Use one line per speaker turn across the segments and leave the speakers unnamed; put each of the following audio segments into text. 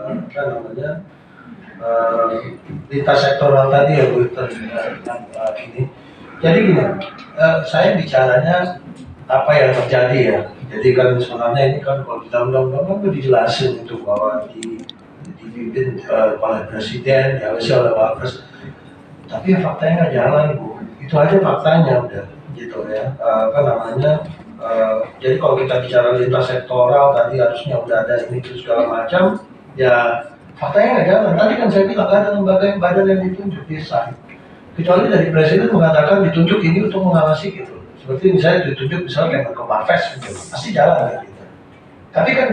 apa namanya lintas sektoral tadi ya Bu ini. Jadi gini, saya bicaranya apa yang terjadi ya. Jadi kan sebenarnya ini kan kalau di dalam undang-undang kan dijelasin itu bahwa dipimpin oleh presiden, ya oleh wapres. Tapi ya faktanya nggak jalan Bu. Itu aja faktanya udah gitu ya. Apa namanya? Jadi kalau kita bicara lintas sektoral tadi harusnya udah ada ini terus segala macam, ya faktanya nggak jalan. Tadi kan saya bilang ada lembaga badan yang ditunjuk bisa. Kecuali dari presiden mengatakan ditunjuk ini untuk mengawasi gitu. Seperti misalnya ditunjuk misalnya kayak Marves gitu, pasti jalan gitu. Tapi kan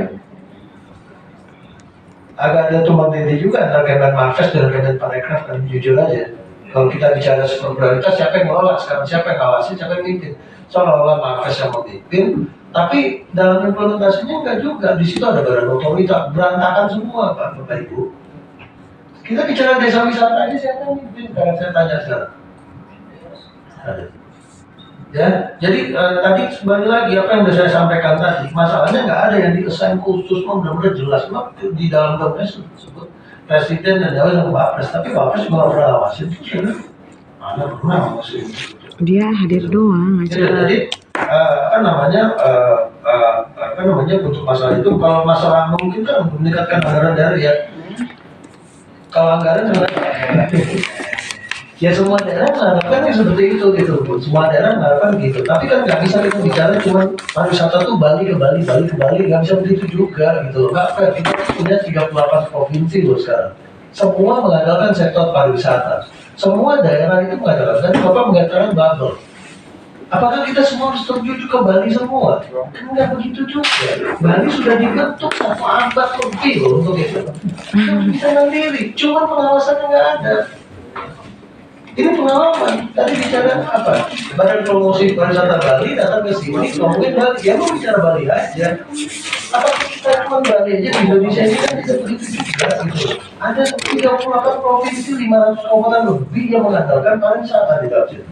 agak ada tumbang tindih juga antara Kemen Marves dan Kemen Parekraf kan jujur aja. Kalau kita bicara super prioritas, siapa yang mengelola sekarang, siapa yang ngawasi, siapa yang mimpin. Seolah-olah Marves yang memimpin, tapi dalam implementasinya enggak juga. Di situ ada badan otorita, berantakan semua Pak Bapak Ibu. Kita bicara desa wisata aja siapa yang mimpin? Karena saya tanya sekarang. Ya, jadi tadi kembali lagi apa yang sudah saya sampaikan tadi, masalahnya nggak ada yang di-assign khusus, benar-benar jelas. Di dalam dokumenya disebut presiden dan jalan sama wapres, tapi wapres juga pernah awasin itu sih, mana pernah awasin.
Dia hadir doang aja.
Jadi apa namanya untuk masalah itu, kalau masalah mungkin kan meningkatkan anggaran daerah ya. Kalau anggaran ya semua daerah mengharapkan yang seperti itu gitu, semua daerah mengharapkan gitu. Tapi kan nggak bisa kita bicara cuma pariwisata tuh Bali ke Bali, nggak bisa begitu juga gitu loh. Nggak, kita punya 38 provinsi loh sekarang. Semua mengandalkan sektor pariwisata. Semua daerah itu mengandalkan. Dan Bapak mengatakan bubble. Apakah kita semua harus terjun ke Bali semua? Kan nggak begitu juga. Bali sudah dibentuk 1 abad lebih loh untuk itu. Kita bisa mandiri, cuma pengawasannya nggak ada. Ini pengalaman, tadi bicara apa? Badan Promosi Pariwisata Bali datang ke sini, ngomongin Bali, ya mau bicara Bali aja. Apakah kita cuma Bali aja di Indonesia ini kan bisa begitu juga gitu. Ada 38 provinsi, 500 kabupaten lebih yang mengandalkan pariwisata di dalam situ.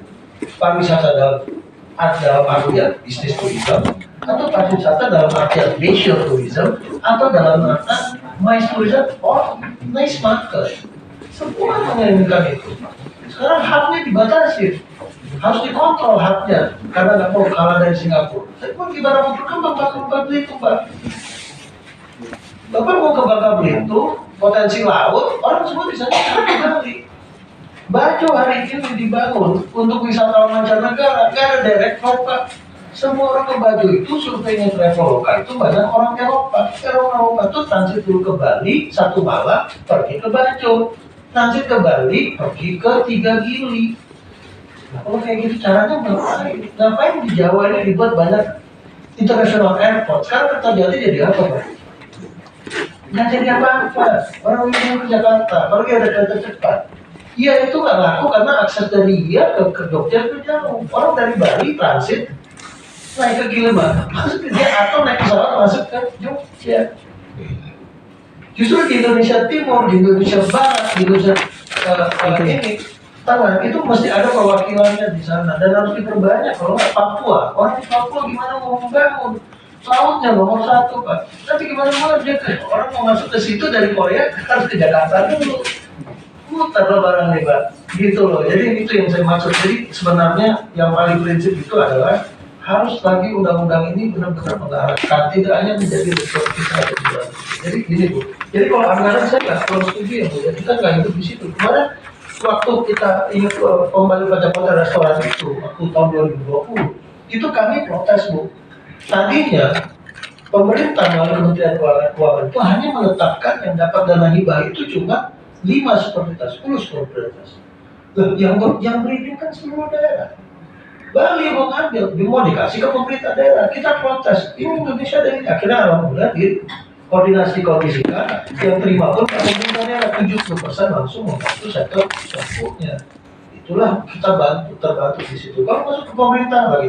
Pariwisata dalam artian bisnis tourism, atau pariwisata dalam artian leisure tourism, atau dalam artian MICE tourism or nice market. Semua menginginkan itu. Sekarang haknya dibatasi, harus dikontrol haknya karena nggak mau kalah dari Singapura. Tapi pun gimana mau berkembang Bangka Belitung Pak? Bapak mau ke Bangka Belitung, potensi laut, orang semua di sana ke Bali. Bajo hari ini dibangun untuk wisatawan mancanegara, nggak ada direct flight Pak. Semua orang ke Bajo itu surveinya Traveloka itu banyak orang Eropa. Eropa itu transit dulu ke Bali 1 malam, pergi ke Bajo. Transit ke Bali, pergi ke 3 Gili. Nah, kalau kayak gitu caranya ngapain di Jawa ini dibuat banyak international airport? Sekarang Kertajati jadi apa Pak? Nggak jadi apa-apa. Orang ingin ke Jakarta, pergi ada kereta cepat. Iya itu nggak laku karena akses dari dia ke Jogja itu jauh. Orang dari Bali transit naik ke Gilimanuk, masuk ke dia atau naik pesawat masuk ke Jogja. Justru di Indonesia Timur, di Indonesia Barat, di Indonesia ini Tengah itu mesti ada perwakilannya di sana dan harus diperbanyak. Kalau nggak Papua, orang di Papua gimana mau membangun? Lautnya nomor 1 Pak. Tapi gimana mau dia orang mau masuk ke situ dari Korea harus ke Jakarta dulu. Muter barang nih Pak. Gitu loh. Jadi itu yang saya maksud. Jadi sebenarnya yang paling prinsip itu adalah harus lagi undang-undang ini benar-benar mengarahkan, tidak hanya menjadi resort kita atau tidak. Jadi gini Bu, jadi kalau anggaran saya nggak terlalu setuju ya Bu, ya, kita nggak hidup di situ. Kemarin waktu kita ingat kembali pajak hotel restoran itu, waktu tahun 2020, itu kami protes Bu. Tadinya pemerintah melalui Kementerian Keuangan itu hanya menetapkan yang dapat dana hibah itu cuma 5 super prioritas, 10 super prioritas. Yang berizin kan seluruh daerah. Bali mau ngambil, mau dikasih ke pemerintah daerah. Kita protes. Ini Indonesia dari akhirnya alhamdulillah di koordinasi kondisikan yang terima pun pemerintah daerah 70% langsung membantu sektor swasta. Itulah kita terbantu di situ. Kalau masuk ke pemerintah lagi.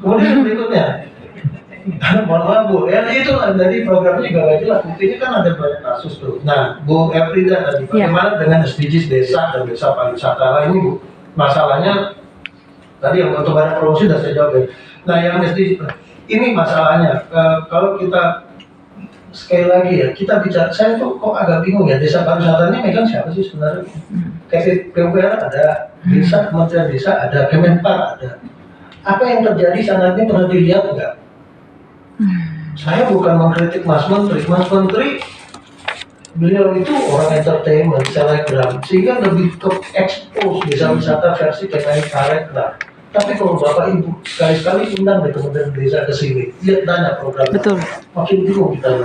Kemudian berikutnya, mohon maaf Bu, ya itu dari programnya juga gak jelas. Buktinya kan ada banyak kasus tuh. Nah, Bu Efrida tadi, bagaimana dengan SDGs desa dan desa pariwisata ini Bu? Masalahnya tadi yang untuk banyak promosi sudah saya jawab ya. Nah yang mesti ini masalahnya kalau kita sekali lagi ya, kita bicara, saya tuh kok agak bingung ya, desa pariwisata ini megang siapa sih sebenarnya? Kayak PUPR ada, desa, Kementerian Desa ada, Kemenpar ada. Apa yang terjadi saat ini pernah dilihat enggak? Saya bukan mengkritik Mas Menteri. Mas Menteri, beliau itu orang entertainment, selebgram, sehingga lebih ke expose desa wisata versi Kemenparekraf. Tapi kalau Bapak Ibu sekali-sekali undang deh Kementerian Desa ke sini, lihat tanya program.
Betul.
Makin bingung kita.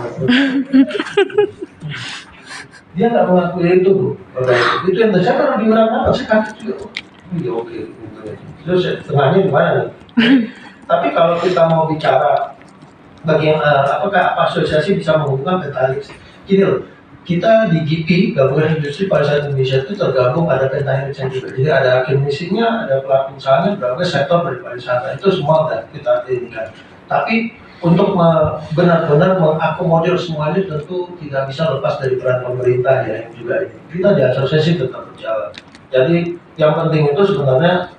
Dia nggak mengakui itu, Bu. Itu yang saya kalau diundang apa? Saya kaget juga. Iya oke. Terus tengahnya gimana nih? Tapi kalau kita mau bicara bagaimana, apakah asosiasi bisa menghubungkan Pentahelix? Gini loh, kita di GIPI, Gabungan Industri Pariwisata Indonesia itu tergabung ada Pentahelix juga. Jadi ada akademisinya, ada pelaku usahanya, berbagai sektor dari pariwisata itu semua udah kita inikan. Tapi untuk benar-benar mengakomodir semuanya tentu tidak bisa lepas dari peran pemerintah ya, yang juga ini. Kita di asosiasi tetap berjalan. Jadi yang penting itu sebenarnya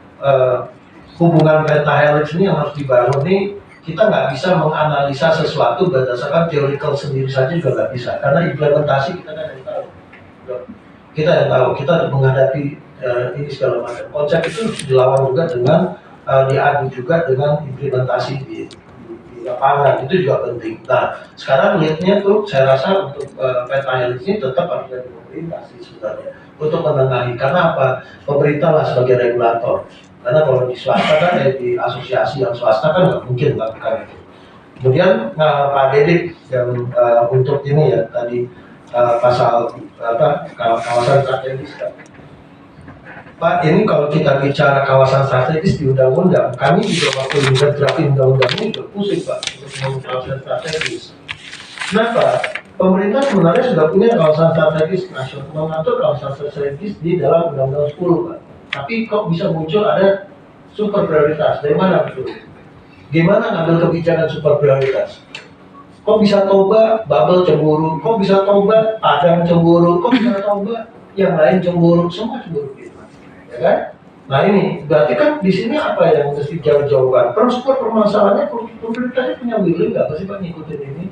hubungan Pentahelix ini yang harus dibangun nih. Kita nggak bisa menganalisa sesuatu berdasarkan teorikal sendiri saja juga nggak bisa, karena implementasi kita kan yang tahu. Kita yang tahu, kita menghadapi ini segala macam. Konsep itu dilawan juga dengan diadu juga dengan implementasi di lapangan, itu juga penting. Nah, sekarang lihatnya tuh saya rasa untuk Pentahelix ini tetap harus dari pemerintah sih sebenarnya untuk menengahi. Karena apa? Pemerintah lah sebagai regulator. Karena kalau di swasta kan di asosiasi yang swasta kan nggak mungkin melakukan itu. Kemudian Pak Dedik yang untuk ini ya tadi pasal kawasan strategis kan. Pak, ini kalau kita bicara kawasan strategis di undang-undang, kami juga waktu juga drafting undang-undang ini juga pusing Pak untuk ngomong kawasan strategis. Kenapa? Pemerintah sebenarnya sudah punya kawasan strategis nasional, mengatur kawasan strategis di dalam Undang-Undang 10 Pak. Tapi kok bisa muncul ada super prioritas? Dari mana betul? Gimana ngambil kebijakan super prioritas? Kok bisa Toba Babel cemburu? Kok bisa Toba Padang cemburu? Kok bisa Toba yang lain cemburu? Semua cemburu gitu, ya kan? Nah ini berarti kan di sini apa yang mesti jawaban? Terus permasalahannya pemerintahnya punya willing nggak sih Pak ngikutin ini?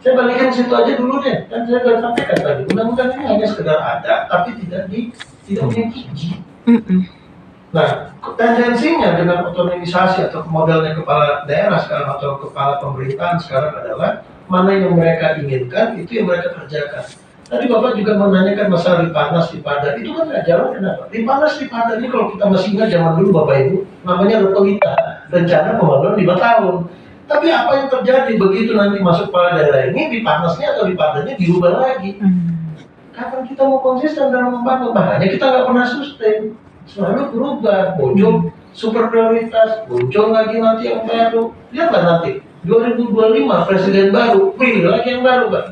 Saya balikin situ aja dulu deh, kan saya sudah sampaikan tadi, undang-undang ini hanya sekedar ada, tapi tidak punya gizi. Nah, tendensinya dengan otonomisasi atau modelnya kepala daerah sekarang atau kepala pemerintahan sekarang adalah mana yang mereka inginkan itu yang mereka kerjakan. Tadi Bapak juga menanyakan masalah Ripanas, Ripada, itu kan nggak jalan kenapa? Ripanas, Ripada ini kalau kita masih ingat zaman dulu Bapak Ibu, namanya Repelita, rencana pembangunan 5 tahun. Tapi apa yang terjadi begitu nanti masuk kepala daerah ini, Ripanasnya atau Ripadanya dirubah lagi. Kapan kita mau konsisten dalam membangun? Makanya kita nggak pernah sustain, selalu berubah, muncul super prioritas, muncul lagi nanti yang baru. Lihatlah nanti 2025 presiden baru, pilih lagi yang baru Pak.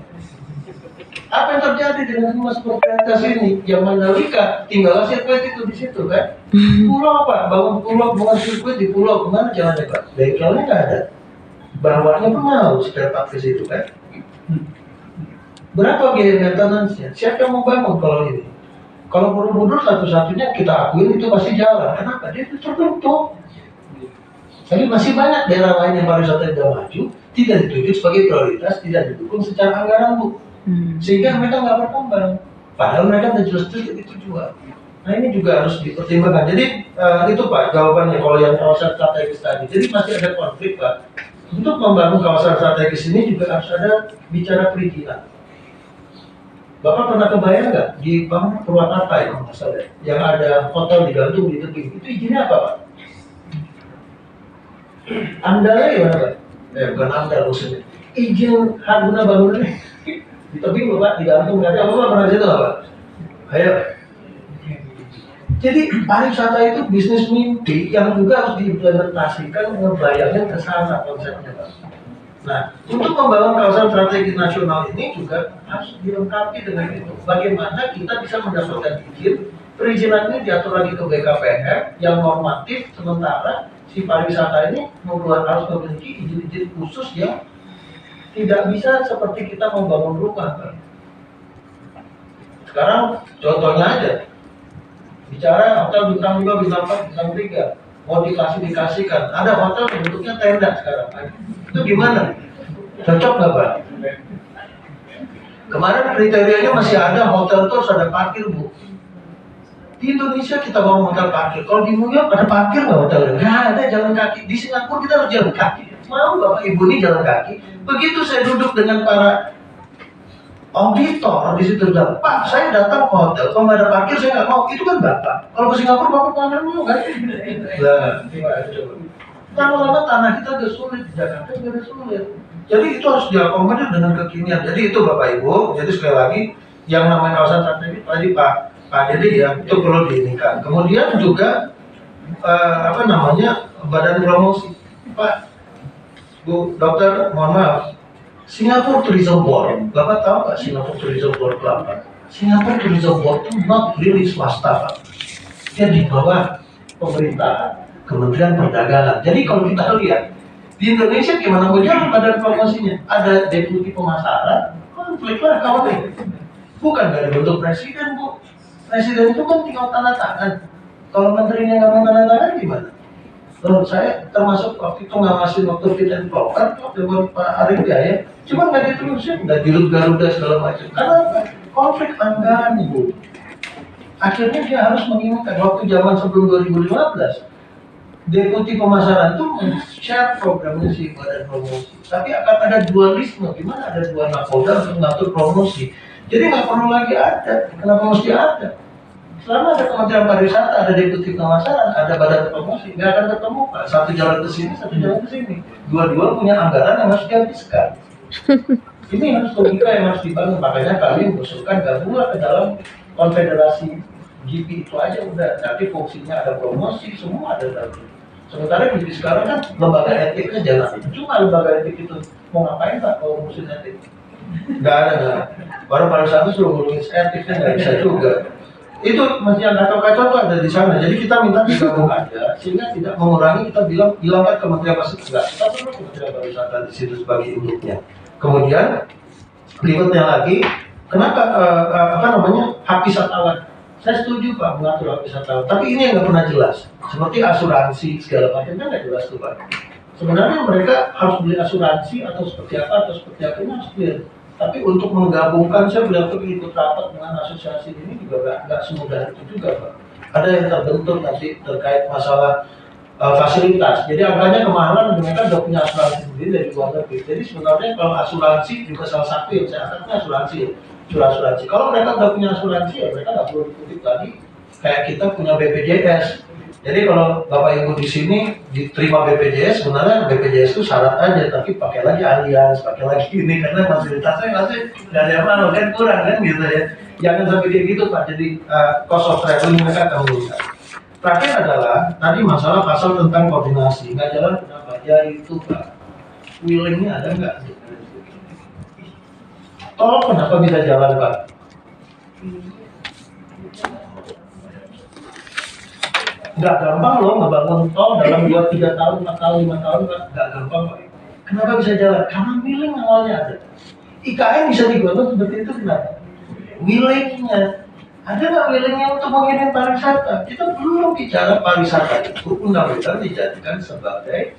Apa yang terjadi dengan semua super prioritas ini? Yang Mandalika tinggal sirkuit itu di situ kan? Pulau Pak, bangun pulau, bangun sirkuit di pulau kemana jalannya Pak? Bengkelnya nggak ada, bawahnya pun mau spare part ke situ kan? Berapa biaya maintenance-nya? Siapa yang mau bangun kalau ini? Kalau Borobudur satu-satunya kita akuin itu pasti jalan. Kenapa? Dia itu tertutup. Tapi masih banyak daerah lain yang pariwisata sudah maju, tidak ditunjuk sebagai prioritas, tidak didukung secara anggaran Bu. Sehingga mereka nggak berkembang. Padahal mereka sudah jelas-jelas itu jual. Nah ini juga harus dipertimbangkan. Jadi itu Pak jawabannya kalau yang kawasan strategis tadi. Jadi masih ada konflik Pak. Untuk membangun kawasan strategis ini juga harus ada bicara perizinan. Bapak pernah kebayang nggak di Purwakarta ya masalah yang ada hotel digantung di tebing itu izinnya apa Pak? Amdalnya gimana Pak? Bukan amdal maksudnya. Izin hak guna bangunannya di tebing Bapak digantung nggak ada apa pernah situ Pak? Ayo. Jadi pariwisata itu bisnis mimpi yang juga harus diimplementasikan ngebayangin ke sana konsepnya Pak. Nah, untuk membangun kawasan strategis nasional ini juga harus dilengkapi dengan itu. Bagaimana kita bisa mendapatkan izin, perizinan ini diatur lagi ke BKPM yang normatif, sementara si pariwisata ini harus memiliki izin-izin khusus yang tidak bisa seperti kita membangun rumah. Kan? Sekarang contohnya aja, bicara hotel bintang 5, bintang 4, bintang 3, mau diklasifikasikan. Ada hotel yang bentuknya tenda sekarang. Itu gimana? Cocok nggak Pak? Kemarin kriterianya masih ada hotel terus ada parkir, Bu. Di Indonesia kita mau hotel parkir, kalau di New York ada parkir nggak hotelnya? Nggak ada, jalan kaki. Di Singapura kita harus jalan kaki. Mau Bapak Ibu ini jalan kaki? Begitu saya duduk dengan para auditor di situ bilang, Pak, saya datang ke hotel, kalau nggak ada parkir saya nggak mau. Itu kan Bapak. Kalau ke Singapura Bapak nggak mau kan? Lama-lama tanah kita udah sulit, di Jakarta udah sulit. Jadi itu harus diakomodir dengan kekinian. Jadi itu Bapak Ibu. Jadi sekali lagi yang namanya kawasan strategis tadi Pak Dedi ya, itu perlu diinginkan. Kemudian juga badan promosi, Pak, Bu, Dokter, mohon maaf, Singapore Tourism Board, Bapak tahu nggak Singapore Tourism Board itu apa? Singapore Tourism Board itu not really swasta, Pak. Dia di bawah pemerintah, Kementerian Perdagangan. Jadi kalau kita lihat di Indonesia gimana berjalan badan promosinya? Ada deputi pemasaran, konflik lah kawan. Bukan dari bentuk presiden, Bu. Presiden itu kan tinggal tanda tangan. Kalau menterinya nggak mau tanda tangan gimana? Menurut saya termasuk waktu itu ngawasin waktu fit and proper waktu Pak Arief ya, cuma nggak diterusin, nggak di Garuda segala macam. Karena apa? Konflik anggaran, Bu. Akhirnya dia harus menginginkan waktu zaman sebelum 2015. Deputi pemasaran itu men-share programnya si badan promosi. Tapi akan ada dualisme, gimana ada dua nakoda untuk mengatur promosi. Jadi nggak perlu lagi ada. Kenapa mesti ada? Selama ada Kementerian Pariwisata, ada deputi pemasaran, ada badan promosi, nggak akan ketemu Pak. Satu jalan ke sini, satu jalan ke sini. Dua-dua punya anggaran yang harus dihabiskan. Ini harus logika yang harus dibangun. Makanya kami mengusulkan gabunglah ke dalam konfederasi GP itu aja udah. Tapi fungsinya ada promosi, semua ada dalam. Sementara GP sekarang kan lembaga etiknya jalan. Cuma lembaga etik itu mau ngapain Pak kalau ngurusin etik? Nggak ada. Baru pariwisata suruh ngurusin etiknya nggak bisa juga. Itu masih yang kacau-kacau tuh ada di sana. Jadi kita minta digabung aja sehingga tidak mengurangi. Kita bilangkan Kementerian Pariwisata enggak. Kita perlu Kementerian Pariwisata di situ sebagai induknya. Kemudian berikutnya lagi, kenapa hak wisatawan? Saya setuju Pak mengatur hak wisatawan. Tapi ini yang nggak pernah jelas. Seperti asuransi segala macam kan nggak jelas tuh Pak. Sebenarnya mereka harus beli asuransi atau seperti apa ini harus clear. Tapi untuk menggabungkan, saya bilang ikut rapat dengan asosiasi ini juga nggak semudah itu juga Pak. Ada yang terbentur nanti terkait masalah fasilitas. Jadi angkanya kemahalan, mereka sudah punya asuransi sendiri dari luar negeri. Jadi sebenarnya kalau asuransi juga salah satu yang saya angkatnya asuransi. Kalau mereka sudah punya asuransi ya mereka nggak perlu dikutip lagi. Kayak kita punya BPJS. Jadi kalau Bapak Ibu di sini diterima BPJS, sebenarnya BPJS itu syarat aja, tapi pakai lagi alias, pakai lagi ini karena fasilitasnya masih dari apa kan kurang kan gitu ya. Jangan sampai kayak gitu Pak. Jadi cost of traveling mereka akan meningkat. Terakhir adalah tadi masalah pasal tentang koordinasi, nggak jalan kenapa? Ya itu Pak, willingnya ada nggak? Tol kenapa bisa jalan Pak? Nggak gampang loh ngebangun tol dalam 2-3 tahun, 4 tahun, 5 tahun, nggak gampang Pak. Kenapa bisa jalan? Karena willing awalnya ada. IKN bisa dibangun seperti itu kenapa? Willingnya. Ada nggak willingnya untuk mengirim pariwisata? Kita belum bicara pariwisata itu undang-undang dijadikan sebagai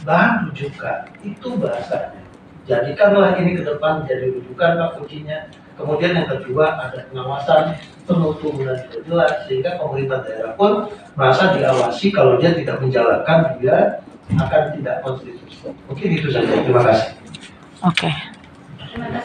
bahan rujukan. Itu bahasanya. Jadikanlah ini ke depan jadi rujukan Pak kuncinya. Kemudian yang kedua ada pengawasan penutup dan jelas sehingga pemerintah daerah pun merasa diawasi kalau dia tidak menjalankan dia akan tidak konstitusi. Mungkin itu saja. Terima kasih.
Oke.